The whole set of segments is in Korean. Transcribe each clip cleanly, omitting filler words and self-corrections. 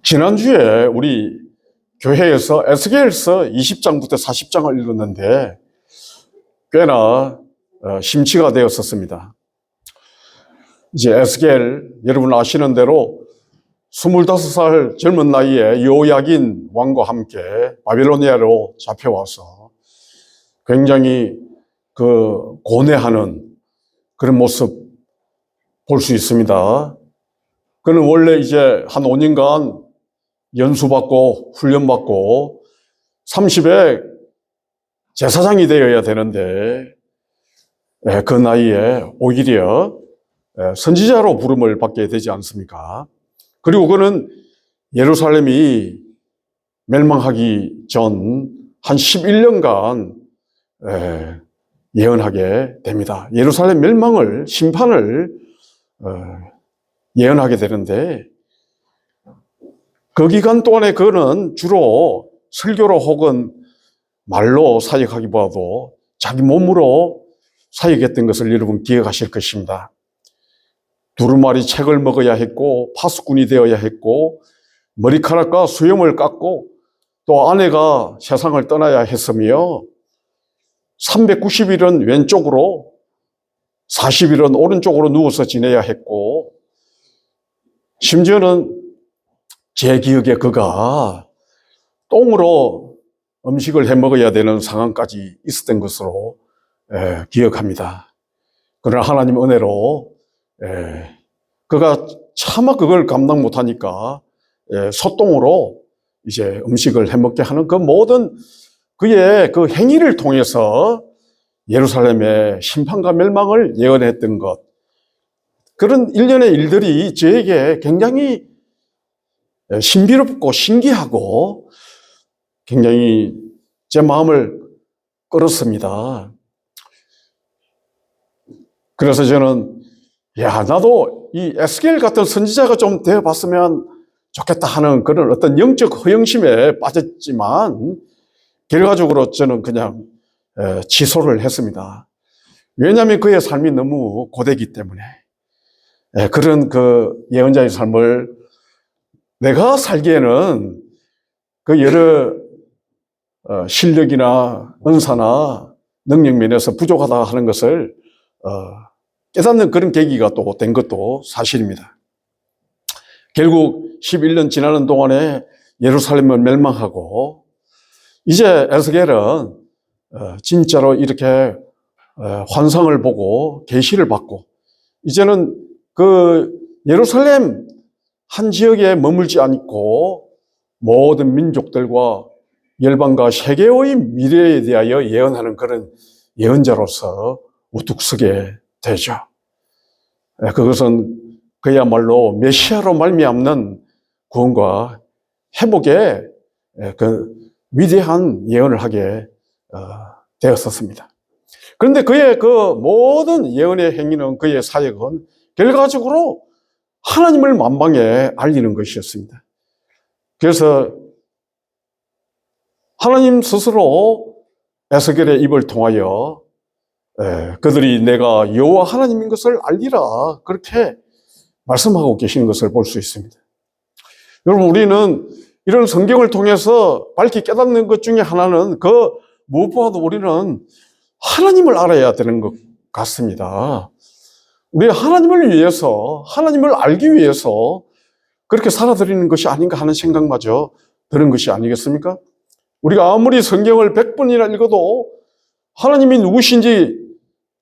지난주에 우리 교회에서 에스겔서 20장부터 40장을 읽었는데 꽤나 심취가 되었었습니다. 이제 에스겔, 여러분 아시는 대로 25살 젊은 나이에 여호야긴 왕과 함께 바빌로니아로 잡혀와서 굉장히 고뇌하는 그런 모습 볼 수 있습니다. 그는 원래 이제 한 5년간 연수받고 훈련받고 30에 제사장이 되어야 되는데 그 나이에 오히려 선지자로 부름을 받게 되지 않습니까? 그리고 그는 예루살렘이 멸망하기 전 한 11년간 예언하게 됩니다. 예루살렘 멸망을, 심판을 예언하게 되는데 그 기간 동안에 그는 주로 설교로 혹은 말로 사역하기보다도 자기 몸으로 사역했던 것을 여러분 기억하실 것입니다. 두루마리 책을 먹어야 했고 파수꾼이 되어야 했고 머리카락과 수염을 깎고 또 아내가 세상을 떠나야 했으며 390일은 왼쪽으로 40일은 오른쪽으로 누워서 지내야 했고 심지어는 제 기억에 그가 똥으로 음식을 해 먹어야 되는 상황까지 있었던 것으로 기억합니다. 그러나 하나님 은혜로 그가 차마 그걸 감당 못하니까 소똥으로 이제 음식을 해 먹게 하는 그 모든 그의 그 행위를 통해서 예루살렘의 심판과 멸망을 예언했던 것, 그런 일련의 일들이 저에게 굉장히 신비롭고 신기하고 굉장히 제 마음을 끌었습니다. 그래서 저는 나도 이 에스겔 같은 선지자가 좀 되어봤으면 좋겠다 하는 그런 어떤 영적 허영심에 빠졌지만 결과적으로 저는 그냥 취소를 했습니다. 왜냐하면 그의 삶이 너무 고되기 때문에 그런 그 예언자의 삶을 내가 살기에는 그 여러 실력이나 은사나 능력 면에서 부족하다 하는 것을 깨닫는 그런 계기가 또 된 것도 사실입니다. 결국 11년 지나는 동안에 예루살렘을 멸망하고 이제 에스겔은 진짜로 이렇게 환상을 보고 계시를 받고 이제는 그 예루살렘 한 지역에 머물지 않고 모든 민족들과 열방과 세계의 미래에 대하여 예언하는 그런 예언자로서 우뚝 서게 되죠. 그것은 그야말로 메시아로 말미암는 구원과 회복의 그 위대한 예언을 하게 되었었습니다. 그런데 그의 그 모든 예언의 행위는, 그의 사역은 결과적으로 하나님을 만방에 알리는 것이었습니다. 그래서 하나님 스스로 에스겔의 입을 통하여 그들이 내가 여호와 하나님인 것을 알리라, 그렇게 말씀하고 계시는 것을 볼 수 있습니다. 여러분, 우리는 이런 성경을 통해서 밝히 깨닫는 것 중에 하나는 무엇보다도 우리는 하나님을 알아야 되는 것 같습니다. 우리 하나님을 위해서, 하나님을 알기 위해서 그렇게 살아드리는 것이 아닌가 하는 생각마저 드는 것이 아니겠습니까? 우리가 아무리 성경을 100번이나 읽어도 하나님이 누구신지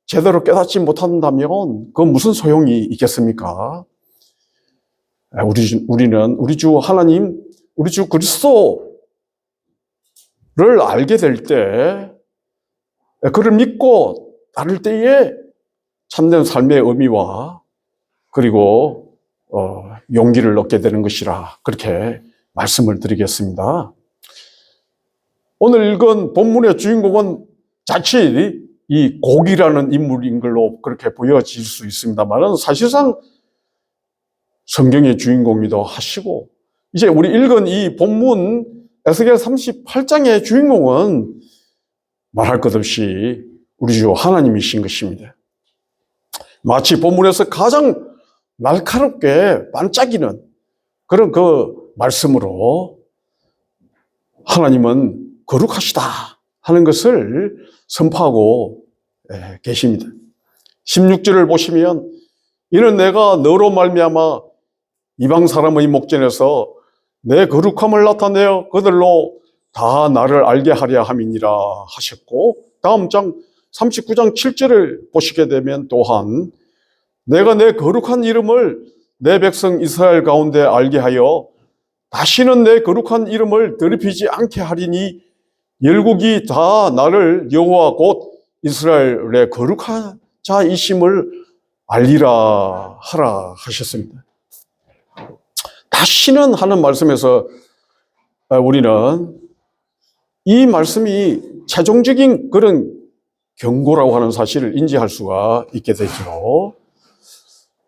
제대로 깨닫지 못한다면 그건 무슨 소용이 있겠습니까? 우리는 우리 주 하나님, 우리 주 그리스도를 알게 될 때, 그를 믿고 따를 때에 참된 삶의 의미와 그리고 용기를 얻게 되는 것이라, 그렇게 말씀을 드리겠습니다. 오늘 읽은 본문의 주인공은 자칫 이 곡이라는 인물인 걸로 그렇게 보여질 수 있습니다만 사실상 성경의 주인공이기도 하시고, 이제 우리 읽은 이 본문 에스겔 38장의 주인공은 말할 것 없이 우리 주 하나님이신 것입니다. 마치 본문에서 가장 날카롭게 반짝이는 그런 그 말씀으로 하나님은 거룩하시다 하는 것을 선포하고 계십니다. 16절을 보시면 이는 내가 너로 말미암아 이방 사람의 목전에서 내 거룩함을 나타내어 그들로 다 나를 알게 하려 함이니라 하셨고, 다음 장 39장 7절을 보시게 되면 또한 내가 내 거룩한 이름을 내 백성 이스라엘 가운데 알게 하여 다시는 내 거룩한 이름을 더럽히지 않게 하리니 열국이 다 나를 여호와 곧 이스라엘의 거룩한 자이심을 알리라 하라 하셨습니다. 다시는 하는 말씀에서 우리는 이 말씀이 최종적인 그런 경고라고 하는 사실을 인지할 수가 있게 되죠.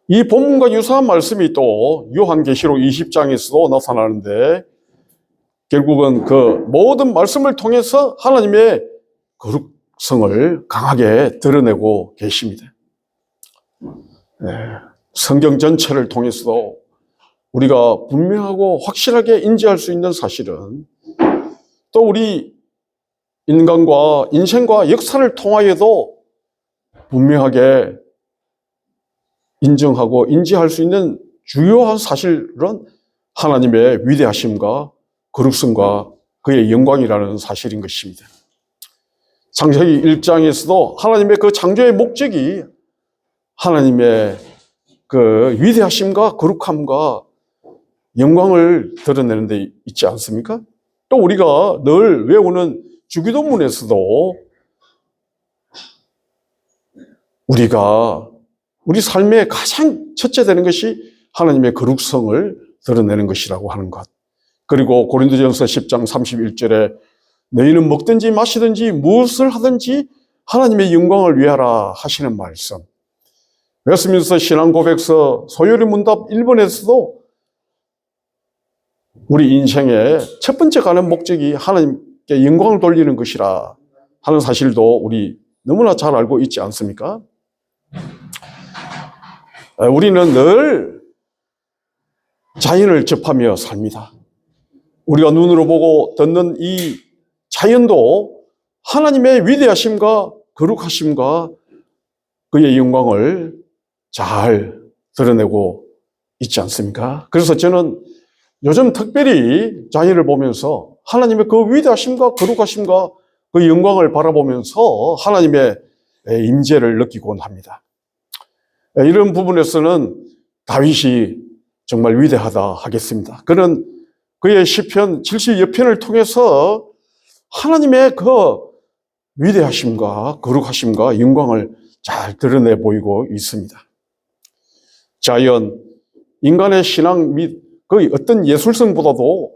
이 본문과 유사한 말씀이 또 요한계시록 20장에서도 나타나는데 결국은 그 모든 말씀을 통해서 하나님의 거룩성을 강하게 드러내고 계십니다. 성경 전체를 통해서도 우리가 분명하고 확실하게 인지할 수 있는 사실은 또 우리 인간과 인생과 역사를 통하여도 분명하게 인정하고 인지할 수 있는 주요한 사실은 하나님의 위대하심과 거룩성과 그의 영광이라는 사실인 것입니다. 창세기 1장에서도 하나님의 그 창조의 목적이 하나님의 그 위대하심과 거룩함과 영광을 드러내는 데 있지 않습니까? 또 우리가 늘 외우는 주기도문에서도 우리가 우리 삶의 가장 첫째 되는 것이 하나님의 거룩성을 드러내는 것이라고 하는 것. 그리고 고린도전서 10장 31절에 너희는 먹든지 마시든지 무엇을 하든지 하나님의 영광을 위하라 하시는 말씀. 웨스민스터 신앙고백서 소요리 문답 1번에서도 우리 인생의 첫 번째 가는 목적이 하나님께 영광을 돌리는 것이라 하는 사실도 우리 너무나 잘 알고 있지 않습니까? 우리는 늘 자연을 접하며 삽니다. 우리가 눈으로 보고 듣는 이 자연도 하나님의 위대하심과 거룩하심과 그의 영광을 잘 드러내고 있지 않습니까? 그래서 저는 요즘 특별히 자연을 보면서 하나님의 그 위대하심과 거룩하심과 그 영광을 바라보면서 하나님의 임재를 느끼곤 합니다. 이런 부분에서는 다윗이 정말 위대하다 하겠습니다. 그는 그의 시편 70여 편을 통해서 하나님의 그 위대하심과 거룩하심과 영광을 잘 드러내 보이고 있습니다. 자연, 인간의 신앙 및 그 어떤 예술성보다도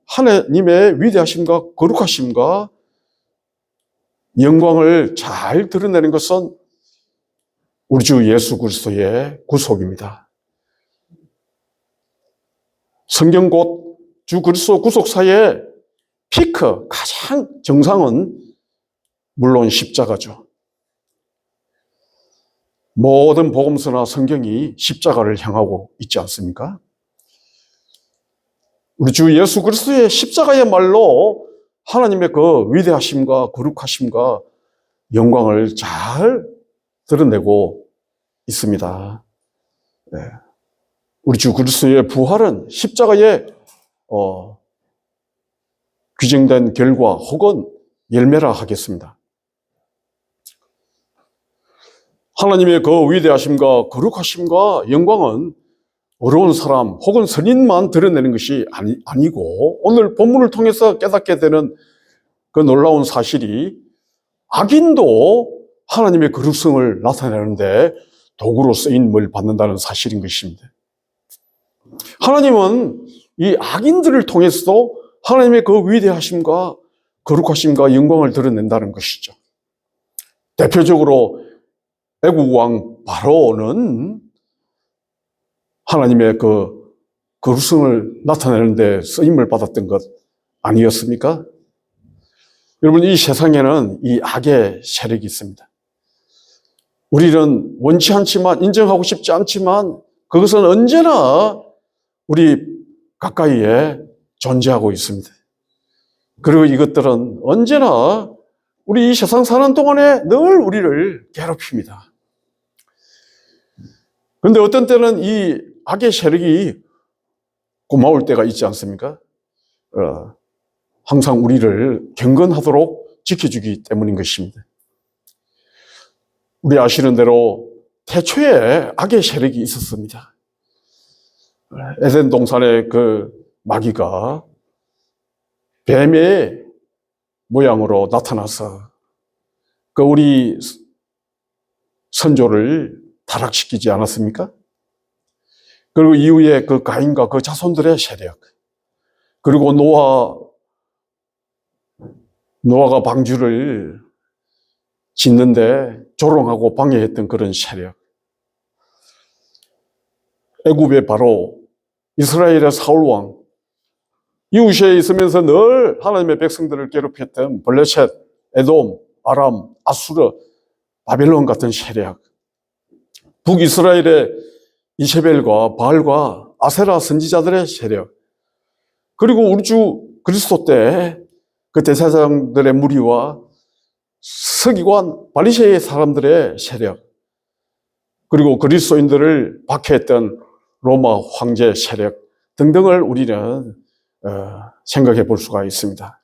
하나님의 위대하심과 거룩하심과 영광을 잘 드러내는 것은 우리 주 예수 그리스도의 구속입니다. 성경 곧 주 그리스도 구속사의 피크, 가장 정상은 물론 십자가죠. 모든 복음서나 성경이 십자가를 향하고 있지 않습니까? 우리 주 예수 그리스도의 십자가야말로 하나님의 그 위대하심과 거룩하심과 영광을 잘 드러내고 있습니다. 네. 우리 주 그리스도의 부활은 십자가에 규정된 결과 혹은 열매라 하겠습니다. 하나님의 그 위대하심과 거룩하심과 영광은 어려운 사람 혹은 선인만 드러내는 것이 아니고 오늘 본문을 통해서 깨닫게 되는 그 놀라운 사실이 악인도 하나님의 거룩성을 나타내는데 도구로 쓰임을 받는다는 사실인 것입니다. 하나님은 이 악인들을 통해서도 하나님의 그 위대하심과 거룩하심과 영광을 드러낸다는 것이죠. 대표적으로 애국 왕 바로는 하나님의 그 거룩성을 나타내는 데 쓰임을 받았던 것 아니었습니까? 여러분, 이 세상에는 이 악의 세력이 있습니다. 우리는 원치 않지만, 인정하고 싶지 않지만 그것은 언제나 우리 가까이에 존재하고 있습니다. 그리고 이것들은 언제나 우리 이 세상 사는 동안에 늘 우리를 괴롭힙니다. 그런데 어떤 때는 이 악의 세력이 고마울 때가 있지 않습니까? 항상 우리를 경건하도록 지켜주기 때문인 것입니다. 우리 아시는 대로 태초에 악의 세력이 있었습니다. 에덴 동산의 그 마귀가 뱀의 모양으로 나타나서 그 우리 선조를 타락시키지 않았습니까? 그리고 이후에 그 가인과 그 자손들의 세력, 그리고 노아가 방주를 짓는데 조롱하고 방해했던 그런 세력, 애굽의 바로 이스라엘의 사울왕, 이웃에 있으면서 늘 하나님의 백성들을 괴롭혔던 블레셋, 에돔, 아람, 아수르, 바벨론 같은 세력, 북이스라엘의 이세벨과 바알과 아세라 선지자들의 세력, 그리고 우리 주 그리스도 때 그 대제사장들의 무리와 서기관 바리새의 사람들의 세력, 그리고 그리스도인들을 박해했던 로마 황제 세력 등등을 우리는 생각해 볼 수가 있습니다.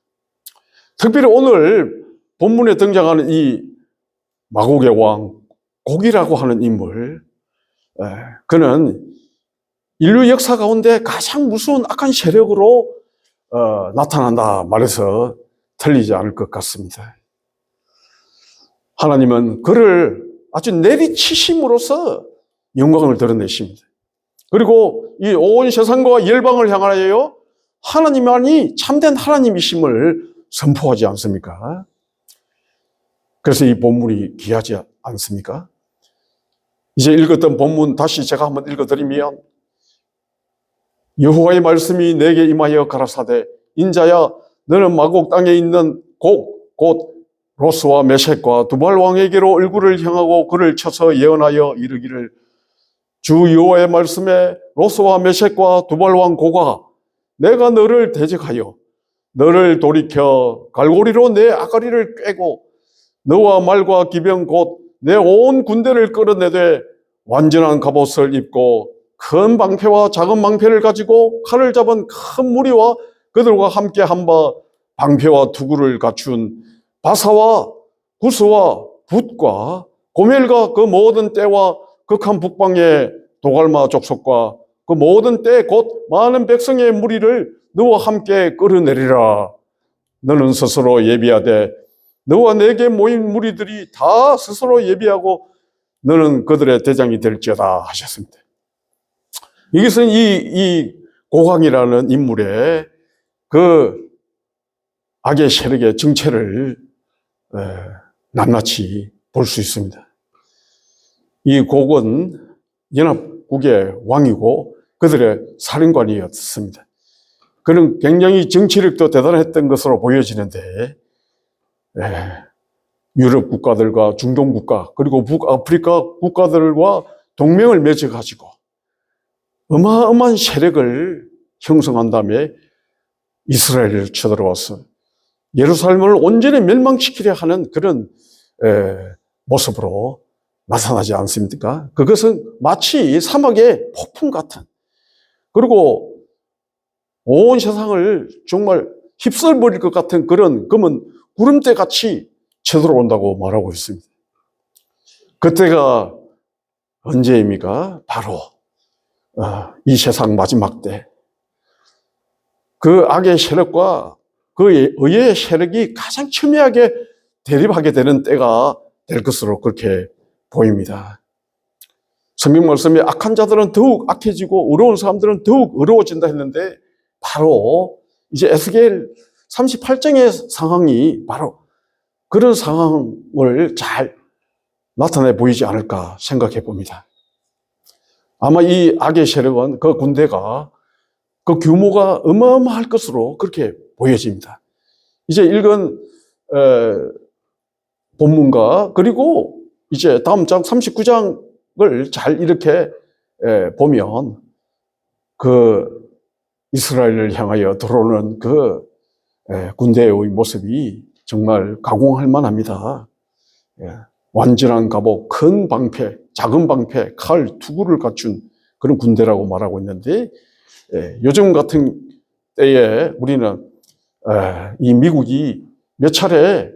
특별히 오늘 본문에 등장하는 이 마곡의 왕 곡이라고 하는 인물, 그는 인류 역사 가운데 가장 무서운 악한 세력으로 나타난다 말해서 틀리지 않을 것 같습니다. 하나님은 그를 아주 내리치심으로써 영광을 드러내십니다. 그리고 이 온 세상과 열방을 향하여 하나님만이 참된 하나님이심을 선포하지 않습니까? 그래서 이 본문이 귀하지 않습니까? 이제 읽었던 본문 다시 제가 한번 읽어드리면, 여호와의 말씀이 내게 임하여 가라사대, 인자야 너는 마곡 땅에 있는 곡 곧 로스와 메섹과 두발 왕에게로 얼굴을 향하고 그를 쳐서 예언하여 이르기를, 주 여호와의 말씀에 로스와 메섹과 두발 왕 고가 내가 너를 대적하여 너를 돌이켜 갈고리로 내 아가리를 꿰고 너와 말과 기병 곧 내 온 군대를 끌어내되 완전한 갑옷을 입고 큰 방패와 작은 방패를 가지고 칼을 잡은 큰 무리와 그들과 함께 한 바 방패와 투구를 갖춘 바사와 구스와 붓과 고멜과 그 모든 떼와 극한 북방의 도갈마 족속과 그 모든 때 곧 많은 백성의 무리를 너와 함께 끌어내리라. 너는 스스로 예비하되 너와 내게 모인 무리들이 다 스스로 예비하고 너는 그들의 대장이 될지어다 하셨습니다. 이것은 이 고강이라는 인물의 그 악의 세력의 정체를 낱낱이 볼 수 있습니다. 이 곡은 연합국의 왕이고 그들의 사령관이었습니다. 그는 굉장히 정치력도 대단했던 것으로 보여지는데, 유럽 국가들과 중동 국가 그리고 북아프리카 국가들과 동맹을 맺어가지고 어마어마한 세력을 형성한 다음에 이스라엘을 쳐들어와서 예루살렘을 온전히 멸망시키려 하는 그런 모습으로 나타나지 않습니까? 그것은 마치 사막의 폭풍 같은, 그리고 온 세상을 정말 휩쓸버릴 것 같은 그런 검은 구름대 같이 쳐들어온다고 말하고 있습니다. 그때가 언제입니까? 바로 이 세상 마지막 때, 그 악의 세력과 그 의의 세력이 가장 첨예하게 대립하게 되는 때가 될 것으로 그렇게 보입니다. 성경 말씀에 악한 자들은 더욱 악해지고 의로운 사람들은 더욱 의로워진다 했는데, 바로 이제 에스겔 38장의 상황이 바로 그런 상황을 잘 나타내 보이지 않을까 생각해 봅니다. 아마 이 악의 세력은 그 군대가 그 규모가 어마어마할 것으로 그렇게 보여집니다. 이제 읽은 본문과 그리고 이제 다음 장 39장을 잘 이렇게 보면 그 이스라엘을 향하여 들어오는 그 군대의 모습이 정말 가공할 만합니다. 완전한 갑옷, 큰 방패, 작은 방패, 칼, 투구를 갖춘 그런 군대라고 말하고 있는데, 요즘 같은 때에 우리는 이 미국이 몇 차례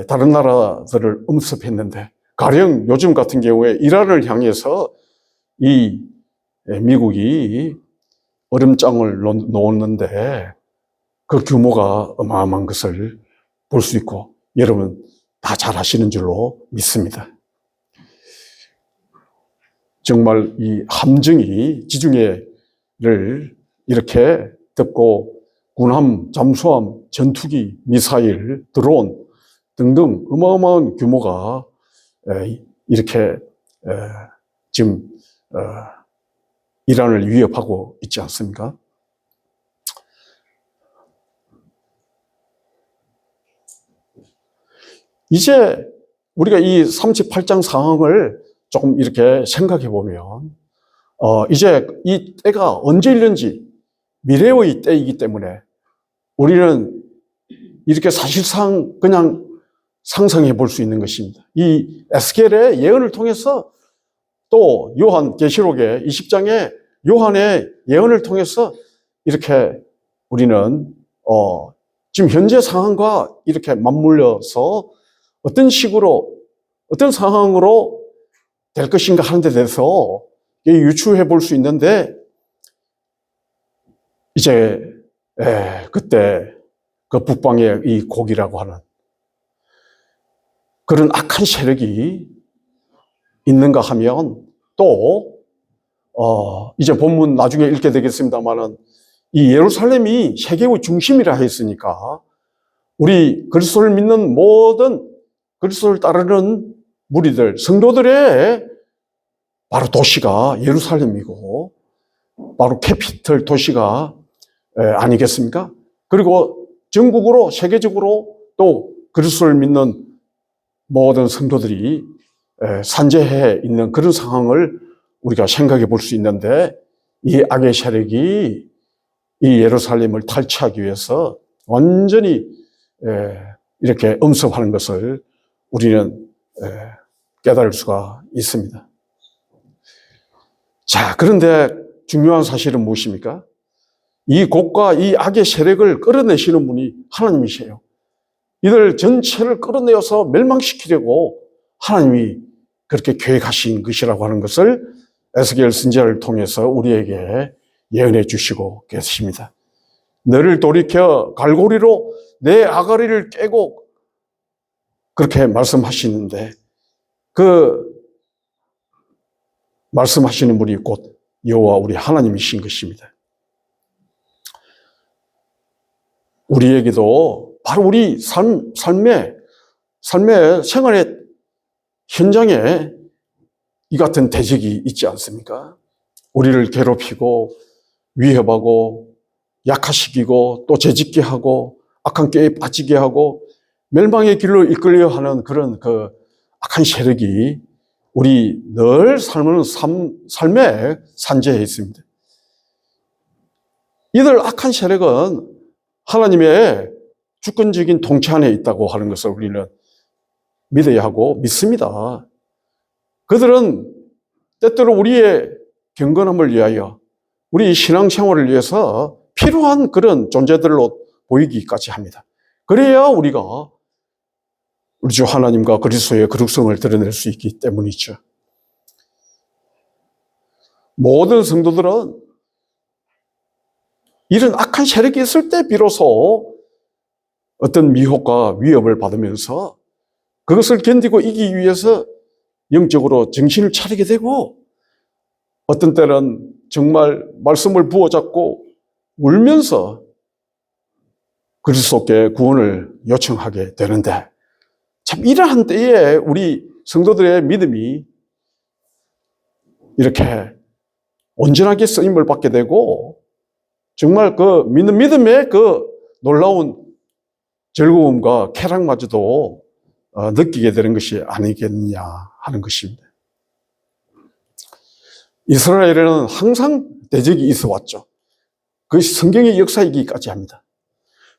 다른 나라들을 음습했는데, 가령 요즘 같은 경우에 이란을 향해서 이 미국이 얼음장을 놓았는데 그 규모가 어마어마한 것을 볼 수 있고, 여러분 다 잘 아시는 줄로 믿습니다. 정말 이 함정이 지중해를 이렇게 덮고 군함, 잠수함, 전투기, 미사일, 드론 등등 어마어마한 규모가 이렇게 지금 이란을 위협하고 있지 않습니까? 이제 우리가 이 38장 상황을 조금 이렇게 생각해 보면, 이제 이 때가 언제 있는지 미래의 때이기 때문에 우리는 이렇게 사실상 그냥 상상해 볼 수 있는 것입니다. 이 에스겔의 예언을 통해서, 또 요한 계시록의 20장의 요한의 예언을 통해서 이렇게 우리는 지금 현재 상황과 이렇게 맞물려서 어떤 식으로, 어떤 상황으로 될 것인가 하는 데 대해서 유추해 볼 수 있는데, 이제 그때 그 북방의 이 곡이라고 하는 그런 악한 세력이 있는가 하면, 또 이제 본문 나중에 읽게 되겠습니다만은 이 예루살렘이 세계의 중심이라 했으니까 우리 그리스도를 믿는 모든 그리스도를 따르는 무리들, 성도들의 바로 도시가 예루살렘이고, 바로 캐피털 도시가 아니겠습니까? 그리고 전국으로, 세계적으로 또 그리스도를 믿는 모든 성도들이 산재해 있는 그런 상황을 우리가 생각해 볼 수 있는데, 이 악의 세력이 이 예루살렘을 탈취하기 위해서 완전히 이렇게 엄습하는 것을 우리는 깨달을 수가 있습니다. 자, 그런데 중요한 사실은 무엇입니까? 이 곡과 이 악의 세력을 끌어내시는 분이 하나님이세요. 이들 전체를 끌어내어서 멸망시키려고 하나님이 그렇게 계획하신 것이라고 하는 것을 에스겔 선지자를 통해서 우리에게 예언해 주시고 계십니다. 너를 돌이켜 갈고리로 내 아가리를 깨고, 그렇게 말씀하시는데, 그 말씀하시는 분이 곧 여호와 우리 하나님이신 것입니다. 우리에게도 바로 우리 삶의 생활의 현장에 이 같은 대적이 있지 않습니까? 우리를 괴롭히고 위협하고 약화시키고 또 죄짓게 하고 악한 꾀에 빠지게 하고 멸망의 길로 이끌려 하는 그런 그 악한 세력이 우리 늘 삶의 산재해 있습니다. 이들 악한 세력은 하나님의 주권적인 통치 안에 있다고 하는 것을 우리는 믿어야 하고 믿습니다. 그들은 때때로 우리의 경건함을 위하여, 우리 신앙생활을 위해서 필요한 그런 존재들로 보이기까지 합니다. 그래야 우리가 우리 주 하나님과 그리스도의 거룩성을 드러낼 수 있기 때문이죠. 모든 성도들은 이런 악한 세력이 있을 때 비로소 어떤 미혹과 위협을 받으면서 그것을 견디고 이기기 위해서 영적으로 정신을 차리게 되고, 어떤 때는 정말 말씀을 부어잡고 울면서 그리스도께 구원을 요청하게 되는데, 참 이러한 때에 우리 성도들의 믿음이 이렇게 온전하게 쓰임을 받게 되고, 정말 그 믿는 믿음의 그 놀라운 즐거움과 쾌락마저도 느끼게 되는 것이 아니겠느냐 하는 것입니다. 이스라엘에는 항상 대적이 있어 왔죠. 그것이 성경의 역사이기까지 합니다.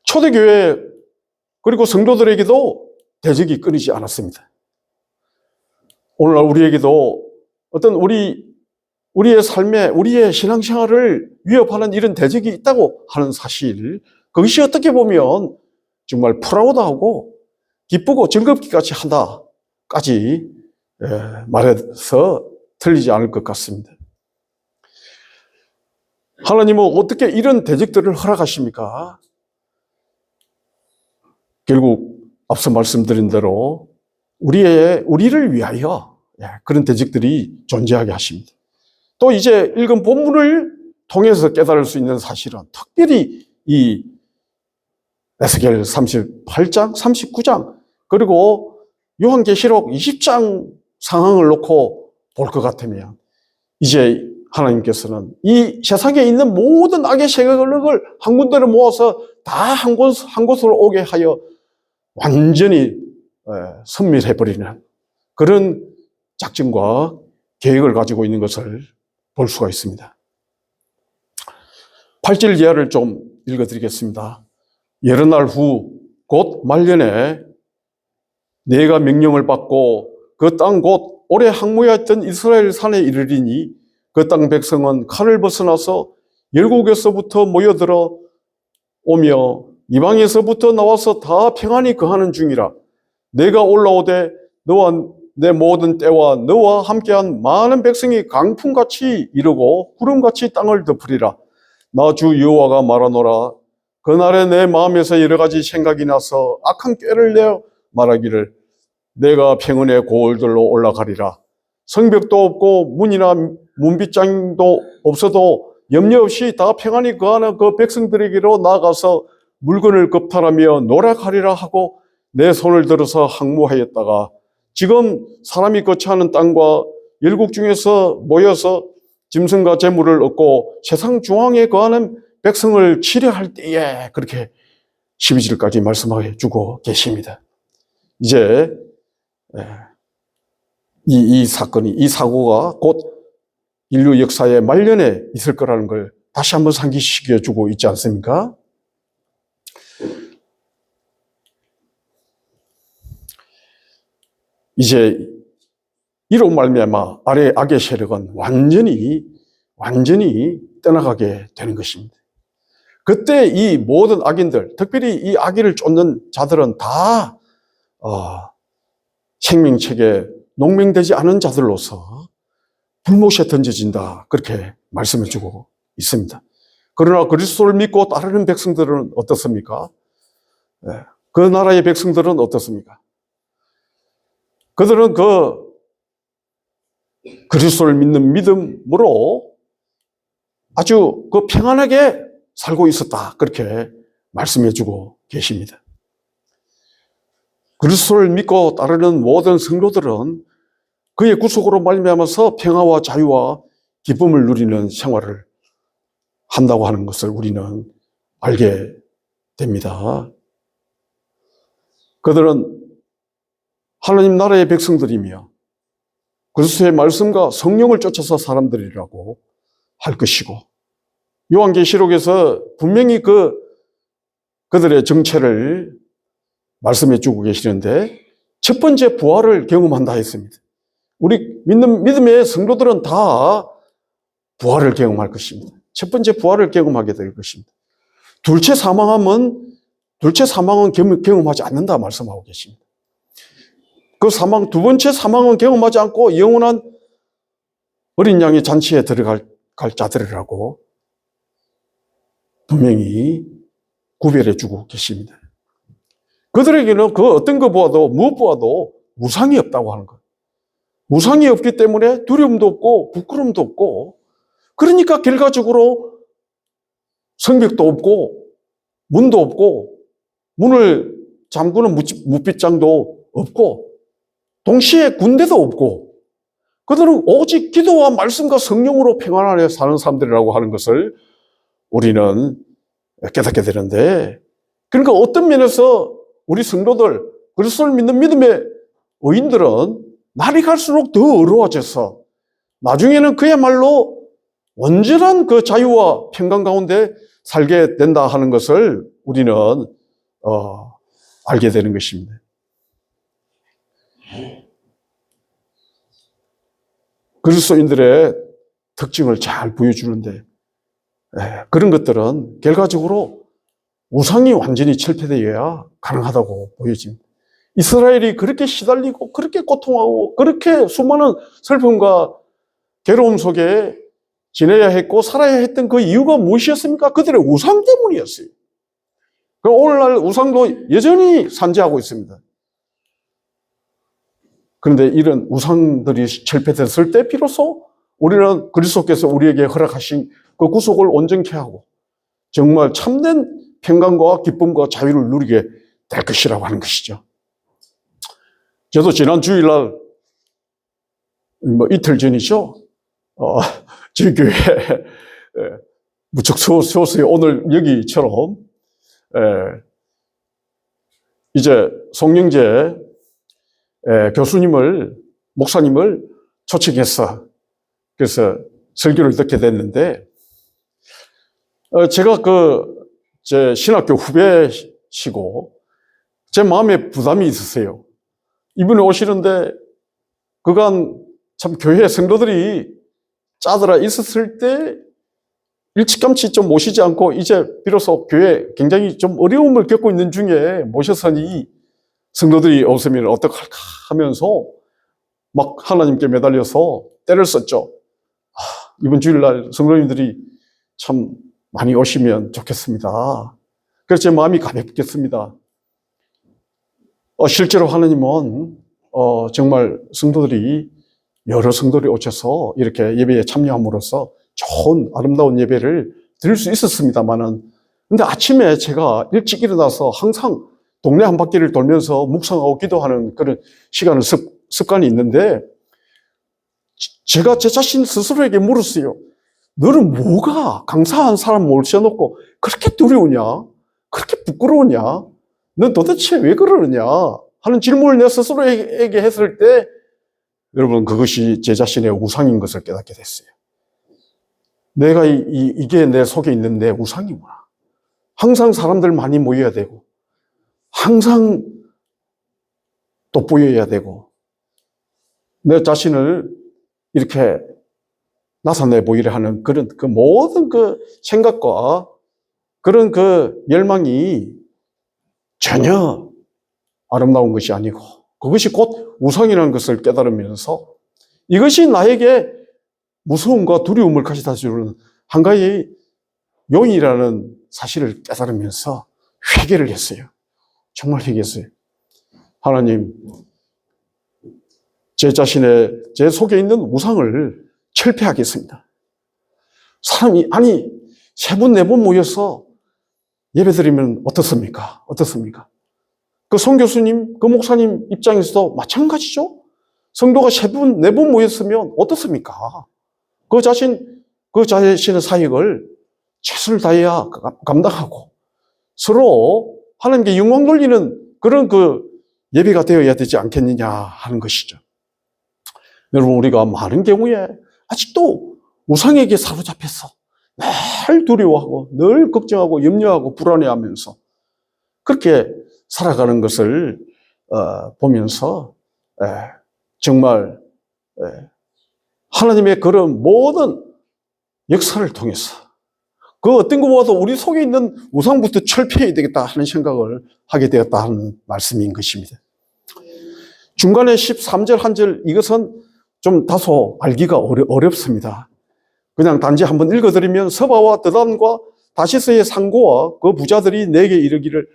초대교회 그리고 성도들에게도 대적이 끊이지 않았습니다. 오늘날 우리에게도 어떤 우리의 삶에 우리의 신앙생활을 위협하는 이런 대적이 있다고 하는 사실, 그것이 어떻게 보면 정말 프라우드하고 기쁘고 즐겁기까지 한다까지 말해서 틀리지 않을 것 같습니다. 하나님은 어떻게 이런 대적들을 허락하십니까? 결국 앞서 말씀드린 대로 우리를 위하여 그런 대적들이 존재하게 하십니다. 또 이제 읽은 본문을 통해서 깨달을 수 있는 사실은 특별히 이 에스겔 38장, 39장 그리고 요한계시록 20장 상황을 놓고 볼 것 같으면 이제 하나님께서는 이 세상에 있는 모든 악의 세력을 한 군데로 모아서 다 한 곳으로 오게 하여 완전히 섬멸해버리는 그런 작전과 계획을 가지고 있는 것을 볼 수가 있습니다. 8절 이하를 좀 읽어드리겠습니다. 여러 날 후 곧 말년에 내가 명령을 받고 그 땅 곧 오래 항무했던 이스라엘 산에 이르리니 그 땅 백성은 칼을 벗어나서 열국에서부터 모여들어 오며 이방에서부터 나와서 다 평안히 거하는 중이라. 내가 올라오되 너와 내 모든 때와 너와 함께한 많은 백성이 강풍같이 이르고 구름같이 땅을 덮으리라. 나 주 여호와가 말하노라. 그날에 내 마음에서 여러 가지 생각이 나서 악한 꾀를 내어 말하기를 내가 평안의 고을들로 올라가리라. 성벽도 없고 문이나 문빗장도 없어도 염려 없이 다 평안히 거하는 그 백성들에게로 나아가서 물건을 겁탈하며 노력하리라 하고 내 손을 들어서 항무하였다가 지금 사람이 거처하는 땅과 열국 중에서 모여서 짐승과 재물을 얻고 세상 중앙에 거하는 백성을 치려할 때에 그렇게 12절까지 말씀해 주고 계십니다. 이제 이 사고가 곧 인류 역사의 말년에 있을 거라는 걸 다시 한번 상기시켜 주고 있지 않습니까? 이제 이로 말미암아 아래 악의 세력은 완전히 떠나가게 되는 것입니다. 그때 이 모든 악인들, 특별히 이 악의를 쫓는 자들은 다 생명책에 농맹되지 않은 자들로서 불못에 던져진다, 그렇게 말씀해 주고 있습니다. 그러나 그리스도를 믿고 따르는 백성들은 어떻습니까? 그 나라의 백성들은 어떻습니까? 그들은 그리스도를 믿는 믿음으로 아주 평안하게 살고 있었다, 그렇게 말씀해 주고 계십니다. 그리스도를 믿고 따르는 모든 성도들은 그의 구속으로 말미암아서 평화와 자유와 기쁨을 누리는 생활을 한다고 하는 것을 우리는 알게 됩니다. 그들은 하나님 나라의 백성들이며 그리스도의 말씀과 성령을 쫓아서 사람들이라고 할 것이고, 요한계시록에서 분명히 그들의 정체를 말씀해 주고 계시는데 첫 번째 부활을 경험한다 했습니다. 우리 믿음의 성도들은 다 부활을 경험할 것입니다. 첫 번째 부활을 경험하게 될 것입니다. 둘째 사망은 경험하지 않는다 말씀하고 계십니다. 두 번째 사망은 경험하지 않고 영원한 어린 양의 잔치에 들어갈 자들이라고 분명히 구별해 주고 계십니다. 그들에게는 그 어떤 것 보아도 무엇 보아도 무상이 없다고 하는 것. 무상이 없기 때문에 두려움도 없고 부끄러움도 없고, 그러니까 결과적으로 성벽도 없고 문도 없고 문을 잠그는 뭇빗장도 없고 동시에 군대도 없고, 그들은 오직 기도와 말씀과 성령으로 평안하게 사는 사람들이라고 하는 것을 우리는 깨닫게 되는데, 그러니까 어떤 면에서 우리 성도들, 그리스도를 믿는 믿음의 의인들은 날이 갈수록 더 어려워져서 나중에는 그야말로 온전한 그 자유와 평강 가운데 살게 된다 하는 것을 우리는 알게 되는 것입니다. 그리스도인들의 특징을 잘 보여주는데 그런 것들은 결과적으로 우상이 완전히 철폐되어야 가능하다고 보여집니다. 이스라엘이 그렇게 시달리고 그렇게 고통하고 그렇게 수많은 슬픔과 괴로움 속에 지내야 했고 살아야 했던 그 이유가 무엇이었습니까? 그들의 우상 때문이었어요. 오늘날 우상도 여전히 산재하고 있습니다. 그런데 이런 우상들이 철폐됐을 때 비로소 우리는 그리스도께서 우리에게 허락하신 그 구속을 온전케 하고 정말 참된 평강과 기쁨과 자유를 누리게 될 것이라고 하는 것이죠. 저도 지난 주일날 이틀 전이죠. 저희 교회 무척 추웠어요. 오늘 여기처럼 이제 송영재 목사님을 초청해서 그래서 설교를 듣게 됐는데 제가 제 신학교 후배시고 제 마음에 부담이 있었어요. 이분이 오시는데 그간 참 교회 성도들이 짜들어 있었을 때 일찌감치 좀 모시지 않고 이제 비로소 교회 굉장히 좀 어려움을 겪고 있는 중에 모셨으니 성도들이 없으면 어떡할까 하면서 막 하나님께 매달려서 때를 썼죠. 이번 주일날 성도님들이 참 많이 오시면 좋겠습니다. 그래서 제 마음이 가볍겠습니다. 실제로 하나님은 정말 여러 성도들이 오셔서 이렇게 예배에 참여함으로써 좋은 아름다운 예배를 드릴 수 있었습니다만은 근데 아침에 제가 일찍 일어나서 항상 동네 한 바퀴를 돌면서 묵상하고 기도하는 그런 습관이 있는데 제가 제 자신 스스로에게 물었어요. 너는 뭐가 강사한 사람 모셔놓고 그렇게 두려우냐? 그렇게 부끄러우냐? 넌 도대체 왜 그러느냐? 하는 질문을 내 스스로에게 했을 때 여러분 그것이 제 자신의 우상인 것을 깨닫게 됐어요. 내가 이게 내 속에 있는 내 우상이구나. 항상 사람들 많이 모여야 되고 항상 돋보여야 되고 내 자신을 이렇게 나타내 보이려 하는 그런 그 모든 그 생각과 그런 그 열망이 전혀 아름다운 것이 아니고 그것이 곧 우상이라는 것을 깨달으면서 이것이 나에게 무서움과 두려움을 가져다 주는 한 가지의 용이라는 사실을 깨달으면서 회개를 했어요. 정말 회개했어요. 하나님, 제 속에 있는 우상을 철폐하겠습니다. 사람이, 세 분, 네 분 모여서 예배 드리면 어떻습니까? 그 송교수님, 그 목사님 입장에서도 마찬가지죠? 성도가 세 분, 네 분 모였으면 어떻습니까? 그 자신의 사역을 최선을 다해야 감당하고 서로 하나님께 영광 돌리는 그런 그 예배가 되어야 되지 않겠느냐 하는 것이죠. 여러분, 우리가 많은 경우에 아직도 우상에게 사로잡혀서 늘 두려워하고 늘 걱정하고 염려하고 불안해하면서 그렇게 살아가는 것을 보면서 정말 하나님의 그런 모든 역사를 통해서 그 어떤 것보다도 우리 속에 있는 우상부터 철폐해야 되겠다 하는 생각을 하게 되었다 하는 말씀인 것입니다. 중간에 13절 한 절 이것은 좀 다소 알기가 어렵습니다. 그냥 단지 한번 읽어드리면 서바와 드단과 다시스의 상고와 그 부자들이 내게 이르기를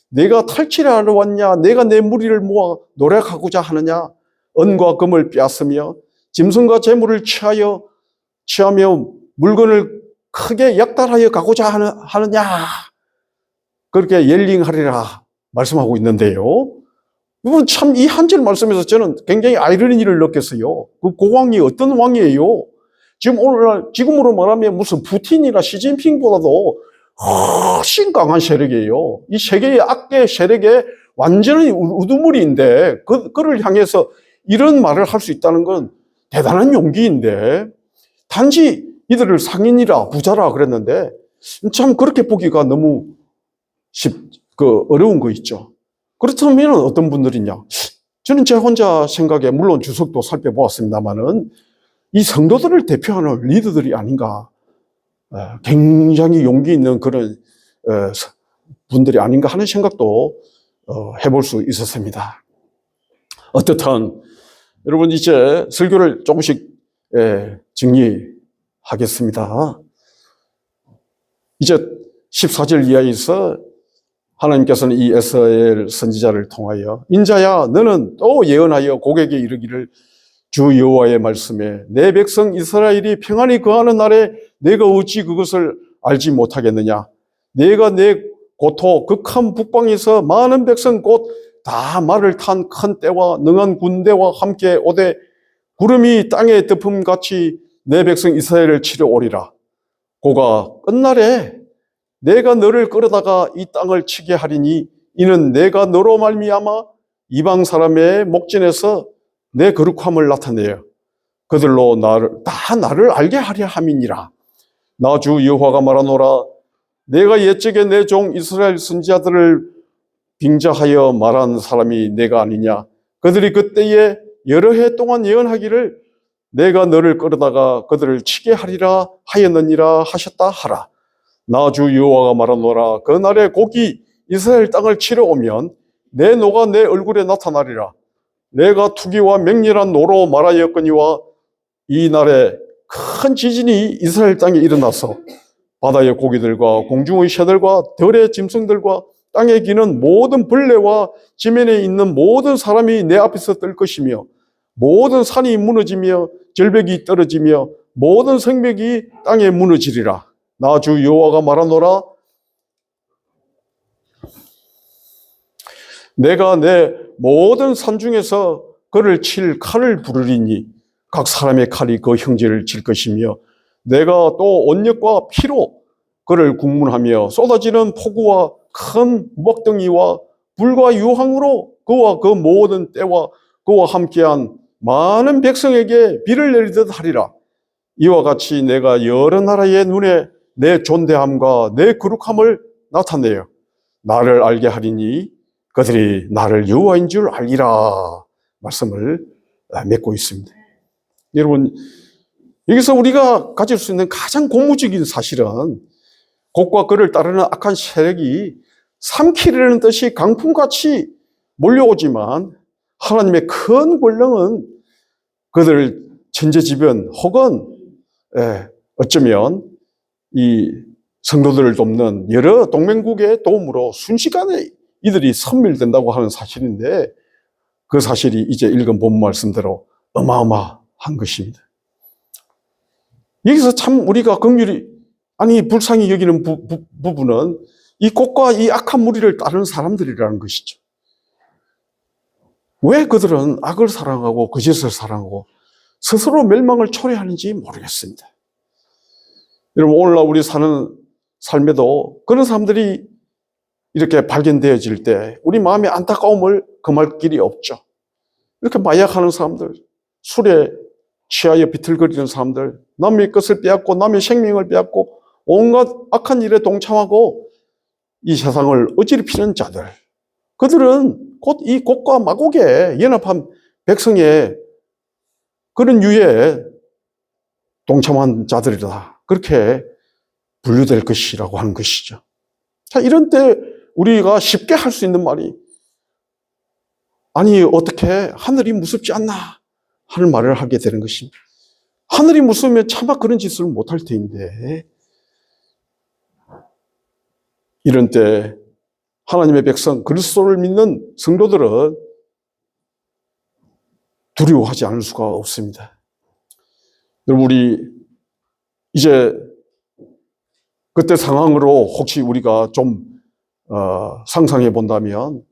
내가 탈취하러 왔냐? 내가 내 무리를 모아 노력하고자 하느냐? 은과 금을 빼앗으며 짐승과 재물을 취하며 물건을 크게 약탈하여 가고자 하느냐? 그렇게 옐링하리라 말씀하고 있는데요. 이건 참 이 한 절 말씀에서 저는 굉장히 아이러니를 느꼈어요. 그 고왕이 어떤 왕이에요? 지금으로 말하면 무슨 푸틴이나 시진핑보다도 훨씬 강한 세력이에요. 이 세계의 악계 세력의 완전히 우두머리인데 그를 향해서 이런 말을 할 수 있다는 건 대단한 용기인데 단지 이들을 상인이라 부자라 그랬는데 참 그렇게 보기가 너무 어려운 거 있죠. 그렇다면 어떤 분들이냐? 저는 제 혼자 생각에 물론 주석도 살펴보았습니다만은 이 성도들을 대표하는 리더들이 아닌가. 굉장히 용기 있는 그런 분들이 아닌가 하는 생각도 해볼 수 있었습니다. 어떻든 여러분 이제 설교를 조금씩 정리하겠습니다. 이제 14절 이하에서 하나님께서는 이 에스겔 선지자를 통하여 인자야 너는 또 예언하여 고객에게 이르기를 주 여호와의 말씀에 내 백성 이스라엘이 평안히 거하는 날에 내가 어찌 그것을 알지 못하겠느냐. 내가 내 고토 극한 북방에서 많은 백성 곧 다 말을 탄 큰 때와 능한 군대와 함께 오되 구름이 땅에 덮음같이 내 백성 이스라엘을 치러 오리라. 고가 끝날에 내가 너를 끌어다가 이 땅을 치게 하리니 이는 내가 너로 말미암아 이방 사람의 목전에서 내 거룩함을 나타내어 그들로 나를 알게 하려 함이니라. 나 주 여호와가 말하노라. 내가 옛적에 내 종 이스라엘 선지자들을 빙자하여 말한 사람이 내가 아니냐. 그들이 그때에 여러 해 동안 예언하기를 내가 너를 끌어다가 그들을 치게 하리라 하였느니라 하셨다 하라. 나 주 여호와가 말하노라. 그날에 곡이 이스라엘 땅을 치러 오면 내 노가 내 얼굴에 나타나리라. 내가 투기와 맹렬한 노로 말하였거니와 이 날에 큰 지진이 이스라엘 땅에 일어나서 바다의 고기들과 공중의 새들과 들의 짐승들과 땅에 기는 모든 벌레와 지면에 있는 모든 사람이 내 앞에서 뜰 것이며 모든 산이 무너지며 절벽이 떨어지며 모든 성벽이 땅에 무너지리라. 나 주 여호와가 말하노라. 내가 내 모든 산 중에서 그를 칠 칼을 부르리니 각 사람의 칼이 그 형제를 칠 것이며 내가 또 온역과 피로 그를 국문하며 쏟아지는 폭우와 큰 먹덩이와 불과 유황으로 그와 그 모든 때와 그와 함께한 많은 백성에게 비를 내리듯 하리라. 이와 같이 내가 여러 나라의 눈에 내 존대함과 내 거룩함을 나타내어 나를 알게 하리니 그들이 나를 여호와인 줄 알리라 말씀을 맺고 있습니다. 여러분 여기서 우리가 가질 수 있는 가장 고무적인 사실은 곡과 그를 따르는 악한 세력이 삼키려는 뜻이 강풍같이 몰려오지만 하나님의 큰 권능은 그들을 천재지변 혹은 어쩌면 이 성도들을 돕는 여러 동맹국의 도움으로 순식간에 이들이 섬멸된다고 하는 사실인데 그 사실이 이제 읽은 본 말씀대로 어마어마한 것입니다. 여기서 참 우리가 불쌍히 여기는 부분은 이 곡과 이 악한 무리를 따르는 사람들이라는 것이죠. 왜 그들은 악을 사랑하고 거짓을 사랑하고 스스로 멸망을 초래하는지 모르겠습니다. 여러분 오늘날 우리 사는 삶에도 그런 사람들이 이렇게 발견되어질 때 우리 마음의 안타까움을 금할 길이 없죠. 이렇게 마약하는 사람들, 술에 취하여 비틀거리는 사람들, 남의 것을 빼앗고 남의 생명을 빼앗고 온갖 악한 일에 동참하고 이 세상을 어지럽히는 자들, 그들은 곧 이 곡과 마곡에 연합한 백성의 그런 유에 동참한 자들이다. 그렇게 분류될 것이라고 하는 것이죠. 자, 이런 때 우리가 쉽게 할 수 있는 말이 아니 어떻게 하늘이 무섭지 않나 하는 말을 하게 되는 것입니다. 하늘이 무서우면 차마 그런 짓을 못할 텐데 이런 때 하나님의 백성 그리스도를 믿는 성도들은 두려워하지 않을 수가 없습니다. 여러분 우리 이제 그때 상황으로 혹시 우리가 좀 상상해 본다면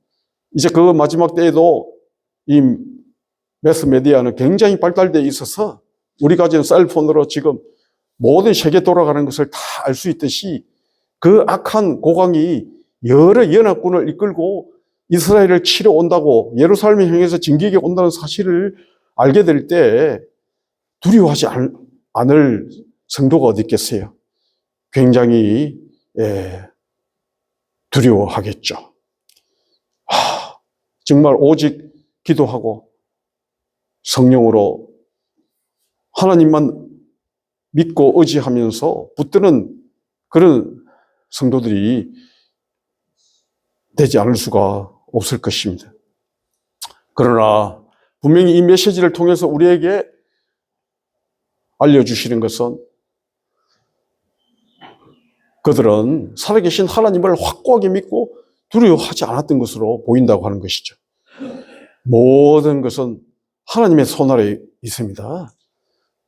이제 그 마지막 때에도 이 매스메디아는 굉장히 발달되어 있어서 우리가 가진 셀폰으로 지금 모든 세계 돌아가는 것을 다 알 수 있듯이 그 악한 고강이 여러 연합군을 이끌고 이스라엘을 치러 온다고 예루살렘을 향해서 진격에 온다는 사실을 알게 될 때 두려워하지 않을 성도가 어디 있겠어요? 굉장히 두려워하겠죠. 정말 오직 기도하고 성령으로 하나님만 믿고 의지하면서 붙드는 그런 성도들이 되지 않을 수가 없을 것입니다. 그러나 분명히 이 메시지를 통해서 우리에게 알려주시는 것은 그들은 살아계신 하나님을 확고하게 믿고 두려워하지 않았던 것으로 보인다고 하는 것이죠. 모든 것은 하나님의 손 아래 있습니다.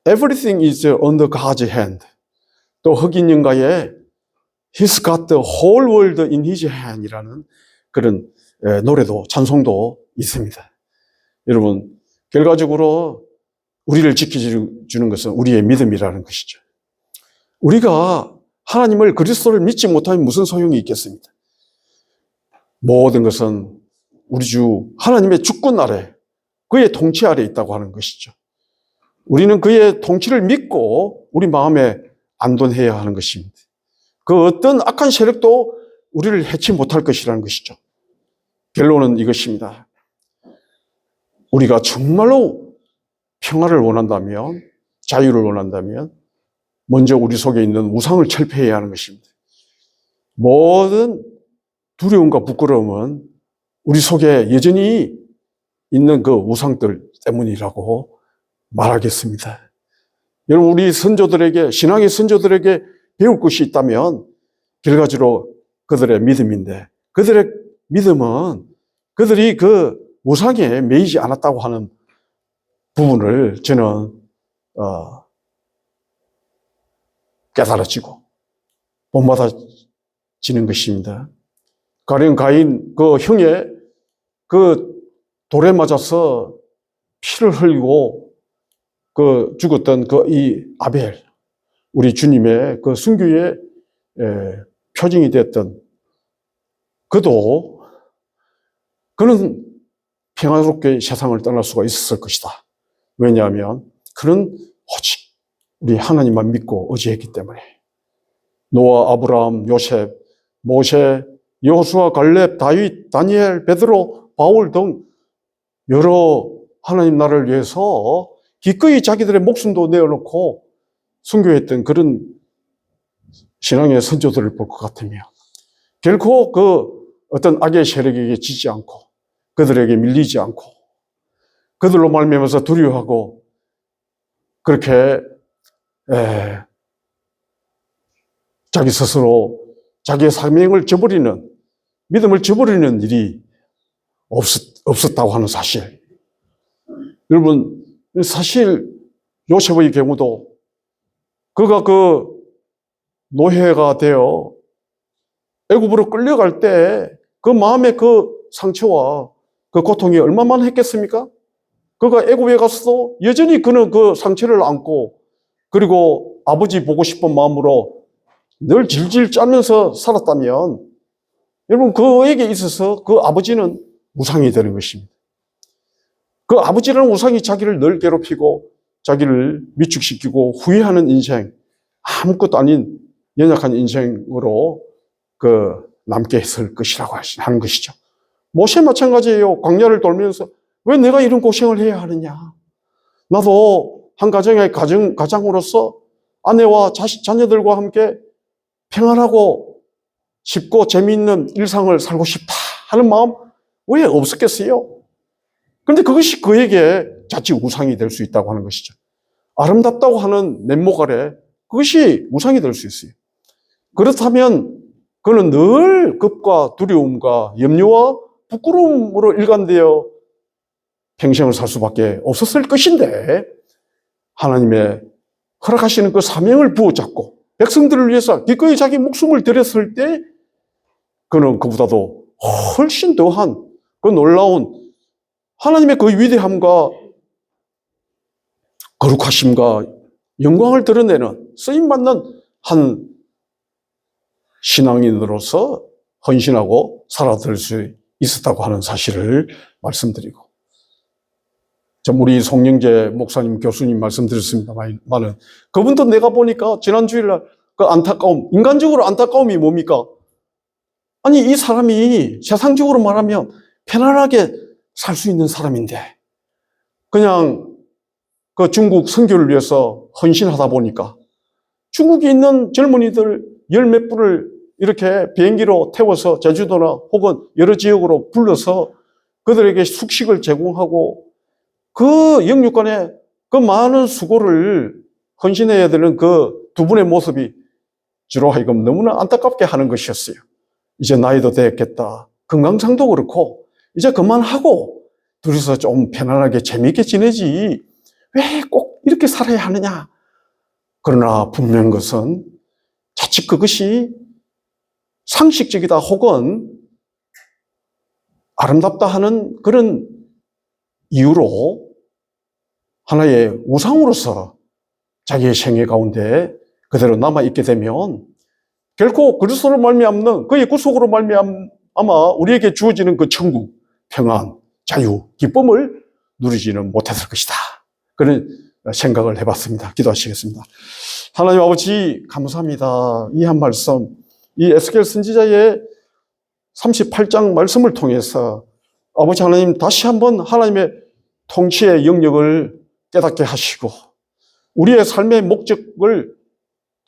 Everything is under God's hand. 또 흑인 영가에 He's got the whole world in His hand이라는 그런 노래도 찬송도 있습니다. 여러분, 결과적으로 우리를 지켜주는 것은 우리의 믿음이라는 것이죠. 우리가 하나님을 그리스도를 믿지 못하면 무슨 소용이 있겠습니까? 모든 것은 우리 주 하나님의 주권 아래, 그의 통치 아래 있다고 하는 것이죠. 우리는 그의 통치를 믿고 우리 마음에 안돈해야 하는 것입니다. 그 어떤 악한 세력도 우리를 해치 못할 것이라는 것이죠. 결론은 이것입니다. 우리가 정말로 평화를 원한다면, 자유를 원한다면 먼저 우리 속에 있는 우상을 철폐해야 하는 것입니다. 모든 두려움과 부끄러움은 우리 속에 여전히 있는 그 우상들 때문이라고 말하겠습니다. 여러분, 우리 선조들에게, 신앙의 선조들에게 배울 것이 있다면 결과적으로 그들의 믿음인데, 그들의 믿음은 그들이 그 우상에 매이지 않았다고 하는 부분을 저는 깨달아지고 본받아지는 것입니다. 가령 가인 그 형의 그 돌에 맞아서 피를 흘리고 그 죽었던 그 이 아벨, 우리 주님의 그 순교의 표징이 됐던 그는 평화롭게 세상을 떠날 수가 있었을 것이다. 왜냐하면 그는 오직 우리 하나님만 믿고 의지했기 때문에. 노아, 아브라함, 요셉, 모세, 여호수아, 갈렙, 다윗, 다니엘, 베드로, 바울 등 여러 하나님 나라를 위해서 기꺼이 자기들의 목숨도 내어놓고 순교했던 그런 신앙의 선조들을 볼 것 같으며, 결코 그 어떤 악의 세력에게 지지 않고 그들에게 밀리지 않고 그들로 말미암아서 두려워하고 그렇게 자기 스스로 자기의 사명을 저버리는, 믿음을 저버리는 일이 없었다고 하는 사실. 여러분, 사실 요셉의 경우도 그가 그 노예가 되어 애굽으로 끌려갈 때 그 마음의 그 상처와 그 고통이 얼마만 했겠습니까? 그가 애굽에 갔어도 여전히 그는 그 상처를 안고, 그리고 아버지 보고 싶은 마음으로 늘 질질 짜면서 살았다면, 여러분, 그에게 있어서 그 아버지는 우상이 되는 것입니다. 그 아버지라는 우상이 자기를 늘 괴롭히고 자기를 위축시키고 후회하는 인생, 아무것도 아닌 연약한 인생으로 남게 했을 것이라고 하는 것이죠. 모세 마찬가지예요. 광야를 돌면서 왜 내가 이런 고생을 해야 하느냐. 나도 한 가정의 가장으로서 아내와 자녀들과 함께 평안하고 쉽고 재미있는 일상을 살고 싶다 하는 마음 왜 없었겠어요? 그런데 그것이 그에게 자칫 우상이 될 수 있다고 하는 것이죠. 아름답다고 하는 면목 아래 그것이 우상이 될 수 있어요. 그렇다면 그는 늘 겁과 두려움과 염려와 부끄러움으로 일관되어 평생을 살 수밖에 없었을 것인데, 하나님의 허락하시는 그 사명을 부어잡고 백성들을 위해서 기꺼이 자기 목숨을 들였을 때 그는 그보다도 훨씬 더한 그 놀라운 하나님의 그 위대함과 거룩하심과 영광을 드러내는 쓰임받는 한 신앙인으로서 헌신하고 살아들 수 있었다고 하는 사실을 말씀드리고, 좀 우리 송영재 목사님, 교수님 말씀드렸습니다만, 그분도 내가 보니까 지난 주일날 그 안타까움, 인간적으로 안타까움이 뭡니까? 아니, 이 사람이 세상적으로 말하면 편안하게 살 수 있는 사람인데, 그냥 그 중국 선교를 위해서 헌신하다 보니까 중국에 있는 젊은이들 열 몇 분을 이렇게 비행기로 태워서 제주도나 혹은 여러 지역으로 불러서 그들에게 숙식을 제공하고 그 영육간에 그 많은 수고를 헌신해야 되는 그 두 분의 모습이 주로 하여금 너무나 안타깝게 하는 것이었어요. 이제 나이도 됐겠다. 건강상도 그렇고 이제 그만하고 둘이서 좀 편안하게 재미있게 지내지 왜 꼭 이렇게 살아야 하느냐. 그러나 분명한 것은 자칫 그것이 상식적이다 혹은 아름답다 하는 그런 이유로 하나의 우상으로서 자기의 생애 가운데 그대로 남아있게 되면 결코 그리스도로 말미암는 그의 구속으로 말미암아 우리에게 주어지는 그 천국, 평안, 자유, 기쁨을 누리지는 못했을 것이다. 그런 생각을 해봤습니다. 기도하시겠습니다. 하나님 아버지 감사합니다. 이 한 말씀, 이 에스겔 선지자의 38장 말씀을 통해서 아버지 하나님 다시 한번 하나님의 통치의 영역을 깨닫게 하시고 우리의 삶의 목적을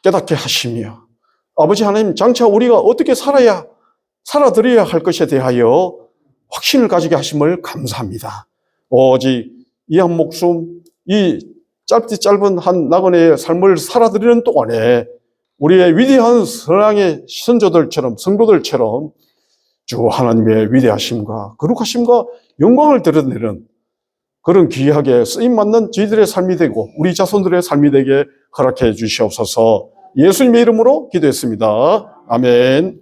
깨닫게 하시며 아버지 하나님 장차 우리가 어떻게 살아드려야 할 것에 대하여 확신을 가지게 하심을 감사합니다. 오직 이 한 목숨, 이 짧은 한 나그네의 삶을 살아드리는 동안에 우리의 위대한 선왕의 선조들처럼 성도들처럼 주 하나님의 위대하심과 거룩하심과 영광을 드러내는 그런 귀하게 쓰임맞는 저희들의 삶이 되고 우리 자손들의 삶이 되게 허락해 주시옵소서. 예수님의 이름으로 기도했습니다. 아멘.